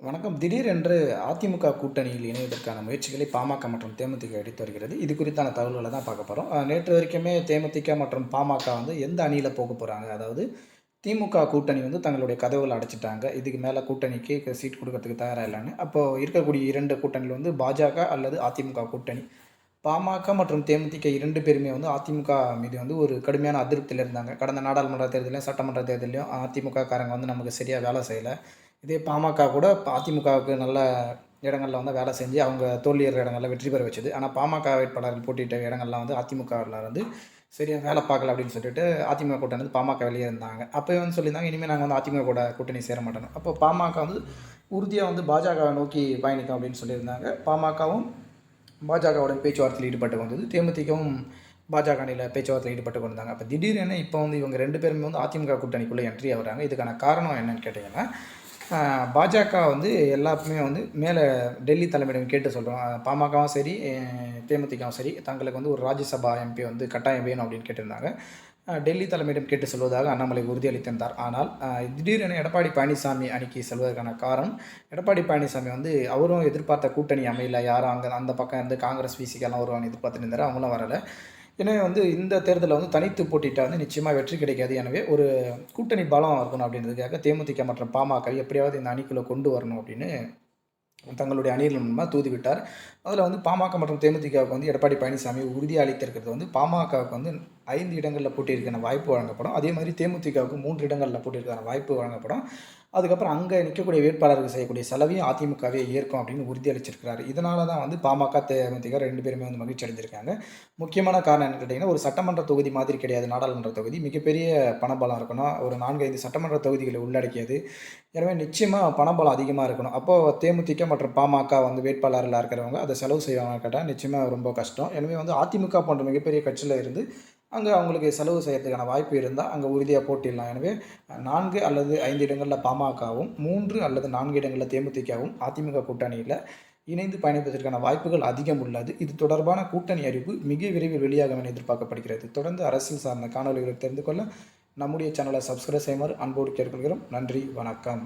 வணக்கம். திடீரென்று அதிமுக கூட்டணியில் இணைவதற்கான முயற்சிகளை பாமக மற்றும் தேமுதிக எடுத்து வருகிறது. இது குறித்தான தகவல்கள தான் பார்க்க போறோம். நேற்று வரைக்குமே தேமுதிக மற்றும் பாமக வந்து எந்த அணியில போக போறாங்க? அதாவது திமுக கூட்டணி வந்து தங்களுடைய கதவுகள அடைச்சுட்டாங்க. இதுக்கு மேல கூட்டணிக்கு சீட் குடுக்கறதுக்கு தயாரா இல்லன்னு. அப்போ இருக்கக்கூடிய 2 கூட்டணியில வந்து பாஜக அல்லது அதிமுக கூட்டணி. பாமக மற்றும் தேமுதிக 2 பேருமே வந்து அதிமுக மீது வந்து ஒரு கடுமையான அதிருப்தியில இருந்தாங்க. கடந்த நாடாளுமன்ற தேர்தல்லயும், சட்டமன்ற தேர்தல்லயும் அதிமுக காரங்க வந்து நமக்கு சரியா வேலை செய்யல. இதே பாமக கூட அதிமுகவுக்கு நல்ல இடங்கள்ல வந்து வேலை செஞ்சு, அவங்க தோல்வியுற இடங்கள்ல வெற்றி பெற வச்சது. ஆனா பாமக வேட்பாளர்கள் போட்டியிட்ட இடங்கள்லாம் வந்து அதிமுகல வந்து சரியா வேலை பார்க்கல அப்படின்னு சொல்லிட்டு அதிமுக கூட்டணி வந்து பாமக வெளியே இருந்தாங்க. அப்பயே வந்து சொல்லியிருந்தாங்க, இனிமே நாங்க வந்து அதிமுக கூட கூட்டணி சேர மாட்டோம்ன்னு. அப்போ பாமக வந்து உறுதியா வந்து பாஜகவை நோக்கி பயணிக்கும் அப்படின்னு சொல்லியிருந்தாங்க. பாமகவும் பாஜகவுடன் பேச்சுவார்த்தையில் ஈடுபட்டு வந்தது. தேமுதிகவும் பாஜக அணியில பேச்சுவார்த்தையில் ஈடுபட்டு கொண்டிருந்தாங்க. அப்ப திடீரென இப்ப வந்து இவங்க 2 பேருமே வந்து அதிமுக கூட்டணிக்குள்ள என்ட்ரி ஆகுறாங்க. இதுக்கான காரணம் என்னன்னு கேட்டீங்கன்னா, பாஜக வந்து எல்லாருமே வந்து மேல டெல்லி தலைமையிடம் கேட்டு சொல்றோம். பாமகவும் சரி, தேமுதிகவும் சரி, தங்களுக்கு வந்து ஒரு ராஜ்யசபா எம்பி வந்து கட்டாயம் வேணும் அப்படின்னு கேட்டிருந்தாங்க. டெல்லி தலைமையிடம் கேட்டு சொல்வதாக அண்ணாமலை உறுதியளித்திருந்தார். ஆனால் திடீரென எடப்பாடி பழனிசாமி அணிக்கு செல்வதற்கான காரணம், எடப்பாடி பழனிசாமி வந்து அவரும் எதிர்பார்த்த கூட்டணி அமையல. யாரும் அந்த பக்கம் இருந்து காங்கிரஸ், விசிகலாம் வருவாங்கன்னு எதிர்பார்த்துட்டு இருந்தாரு. அவங்களும் வரல. எனவே வந்து இந்த தேர்தல்ல வந்து தனித்து போட்டியிட்டா வந்து நிச்சயமா வெற்றி கிடைக்காது. எனவே ஒரு கூட்டணி பலம் இருக்கணும் அப்படின்றதுக்காக தேமுதிக மற்றும் பாமகவை எப்படியாவது இந்த அணிக்குள்ள கொண்டு வரணும் அப்படின்னு தங்களுடைய அணிகள் மூலமா தூதுவிட்டார். அதில வந்து பாமக மற்றும் தேமுதிகவுக்கு வந்து எடப்பாடி பழனிசாமி உறுதியா அளித்திருக்கிறது வந்து பாமகவுக்கு வந்து 5 இடங்கள்ல போட்டியிடுறதுக்கான வாய்ப்பு வழங்கப்படும். அதே மாதிரி தேமுதிகவுக்கு 3 இடங்கள்ல போட்டியிடுறதுக்கான வாய்ப்பு வழங்கப்படும். அதுக்கப்புறம் அங்க நிற்கக்கூடிய வேட்பாளர்கள் செய்யக்கூடிய செலவையும் அதிமுகவே ஏற்கும் அப்படின்னு உறுதியளிச்சிருக்கிறாரு. இதனால தான் வந்து பாமக, தேமுதிக 2 பேருமே வந்து மகிழ்ச்சி அடைஞ்சிருக்காங்க. முக்கியமான காரணம் என்னன்னு கேட்டீங்கன்னா, ஒரு சட்டமன்ற தொகுதி மாதிரி கிடையாது நாடாளுமன்ற தொகுதி. மிகப்பெரிய பணபலம் இருக்கணும். ஒரு 4, 5 சட்டமன்ற தொகுதிகளை உள்ளடக்கியது. எனவே நிச்சயமா பணபலம் அதிகமா இருக்கணும். அப்போ தேமுதிக மற்றும் பாமக வந்து வேட்பாளர்களா இருக்கிறவங்க அத செலவு செய்வாங்கன்னு கேட்டா நிச்சயமா ரொம்ப கஷ்டம். எனவே வந்து அதிமுக போன்ற மிகப்பெரிய கட்சியில இருந்து அங்க அவங்களுக்கு செலவு செய்யறதுக்கான வாய்ப்பு இருந்தா, அங்க உறுதியா போட்டியிடலாம். எனவே 4 அல்லது 5 இடங்கள்ல பாமகவும், 3 அல்லது 4 இடங்கள்ல தேமுதிகவும் அதிமுக கூட்டணியில இணைந்து பயணிப்பதற்கான வாய்ப்புகள் அதிகம் உள்ளது. இது தொடர்பான கூட்டணி அறிவிப்பு மிக விரைவில் வெளியாகும் என எதிர்பார்க்கப்படுகிறது. தொடர்ந்து அரசியல் சார்ந்த காணொளிகளை தெரிந்து கொள்ள நம்முடைய சேனலை சப்ஸ்கிரைப் செய்யுமாறு அன்போடு கேட்டுக்கொள்கிறோம். நன்றி, வணக்கம்.